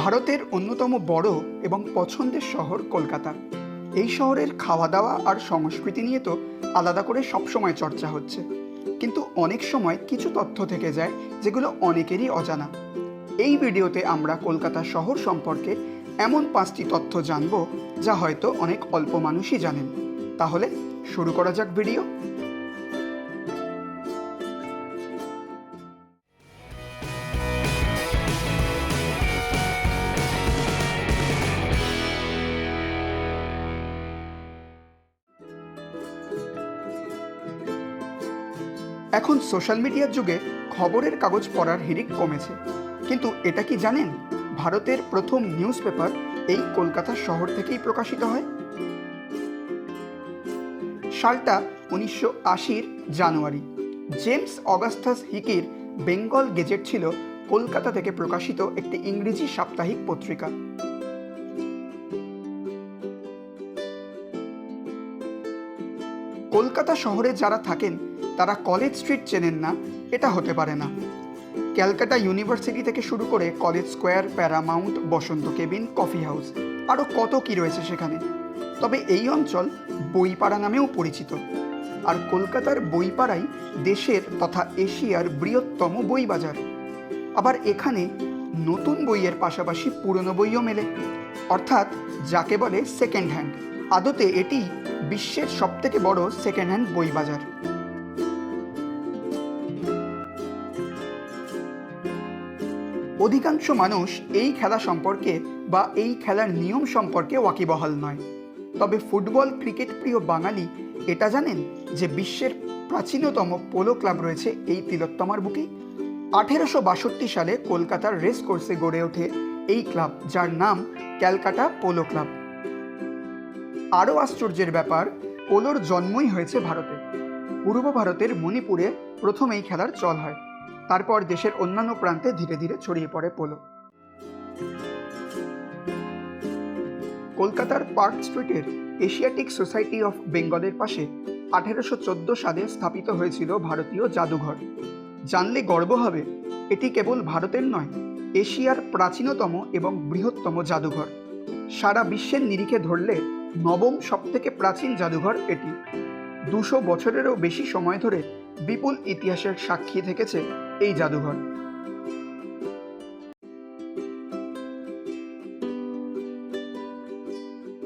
ভারতের অন্যতম বড় এবং পছন্দের শহর কলকাতা। এই শহরের খাওয়া দাওয়া আর সংস্কৃতি নিয়ে তো আলাদা করে সবসময় চর্চা হচ্ছে, কিন্তু অনেক সময় কিছু তথ্য থেকে যায় যেগুলো অনেকেরই অজানা। এই ভিডিওতে আমরা কলকাতা শহর সম্পর্কে এমন 5টি তথ্য জানব যা হয়তো অনেক অল্প মানুষই জানেন। তাহলে শুরু করা যাক ভিডিও। এখন সোশ্যাল মিডিয়ার যুগে খবরের কাগজ পড়ার হিড়িক কমেছে, কিন্তু এটা কি জানেন ভারতের প্রথম নিউজ পেপার এই কলকাতা শহর থেকেই প্রকাশিত হয়? সালটা 1980 জানুয়ারি। জেমস অগাস্টাস হিকির বেঙ্গল গেজেট ছিল কলকাতা থেকে প্রকাশিত একটি ইংরেজি সাপ্তাহিক পত্রিকা। কলকাতা শহরে যারা থাকেন তারা কলেজ স্ট্রিট চেনেন না এটা হতে পারে না। ক্যালকাটা ইউনিভার্সিটি থেকে শুরু করে কলেজ স্কোয়ার, প্যারামাউন্ট, বসন্ত কেবিন, কফি হাউস, আরও কত কি রয়েছে সেখানে। তবে এই অঞ্চল বইপাড়া নামেও পরিচিত, আর কলকাতার বইপাড়াই দেশের তথা এশিয়ার বৃহত্তম বই বাজার। আবার এখানে নতুন বইয়ের পাশাপাশি পুরনো বইও মেলে, অর্থাৎ যাকে বলে সেকেন্ড হ্যান্ড। আদতে এটি বিশ্বের সবথেকে বড় সেকেন্ড হ্যান্ড বই বাজার। অধিকাংশ মানুষ এই খেলা সম্পর্কে বা এই খেলার নিয়ম সম্পর্কে ওয়াকিবহাল নয়, তবে ফুটবল ক্রিকেট প্রিয় বাঙালি এটা জানেন যে বিশ্বের প্রাচীনতম পোলো ক্লাব রয়েছে এই তিলোত্তমার বুকেই। 1862 সালে কলকাতার রেস কোর্সে গড়ে ওঠে এই ক্লাব, যার নাম ক্যালকাটা পোলো ক্লাব। আরও আশ্চর্যের ব্যাপার, পোলোর জন্মই হয়েছে ভারতে। পূর্ব ভারতের মণিপুরে প্রথম এই খেলার চল হয়, তারপর দেশের অন্যান্য প্রান্তে ধীরে ধীরে ছড়িয়ে পড়ে পোলো। কলকাতার পার্ক স্ট্রিটের এশিয়াটিক সোসাইটি অফ বেঙ্গলের পাশে 1814 সালে স্থাপিত হয়েছিল ভারতীয় জাদুঘর। জানলে গর্ব হবে, এটি কেবল ভারতের নয়, এশিয়ার প্রাচীনতম এবং বৃহত্তম জাদুঘর। সারা বিশ্বের নিরিখে ধরলে নবম সবথেকে প্রাচীন জাদুঘর এটি। 200 বছরেরও বেশি সময় ধরে বিপুল ইতিহাসের সাক্ষী থেকেছে এই জাদুঘর।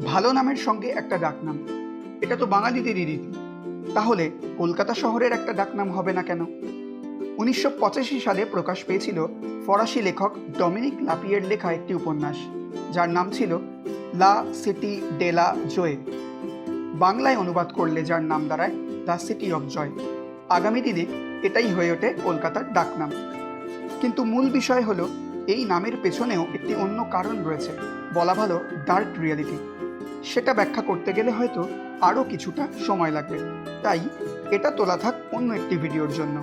ভালো নামের সঙ্গে একটা ডাকনাম, এটা তো বাঙালিদেরই রীতি। তাহলে কলকাতা শহরের একটা ডাকনাম হবে না কেন? 1985 সালে প্রকাশ পেয়েছিল ফরাসি লেখক ডমিনিক লাপিয়ের লেখা একটি উপন্যাস, যার নাম ছিল লা সিটি ডে লা জয়। বাংলায় অনুবাদ করলে যার নাম দাঁড়ায় দ্য সিটি অফ জয়। আগামী দিনে এটাই হয়ে ওঠে কলকাতার ডাকনাম। কিন্তু মূল বিষয় হলো, এই নামের পেছনেও একটি অন্য কারণ রয়েছে, বলা ভালো ডার্ক রিয়ালিটি। সেটা ব্যাখ্যা করতে গেলে হয়তো আরও কিছুটা সময় লাগবে, তাই এটা তোলা থাক অন্য একটি ভিডিওর জন্য।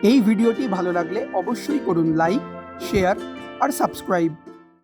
এই ভিডিওটি ভালো লাগলে অবশ্যই করুন লাইক, শেয়ার আর সাবস্ক্রাইব।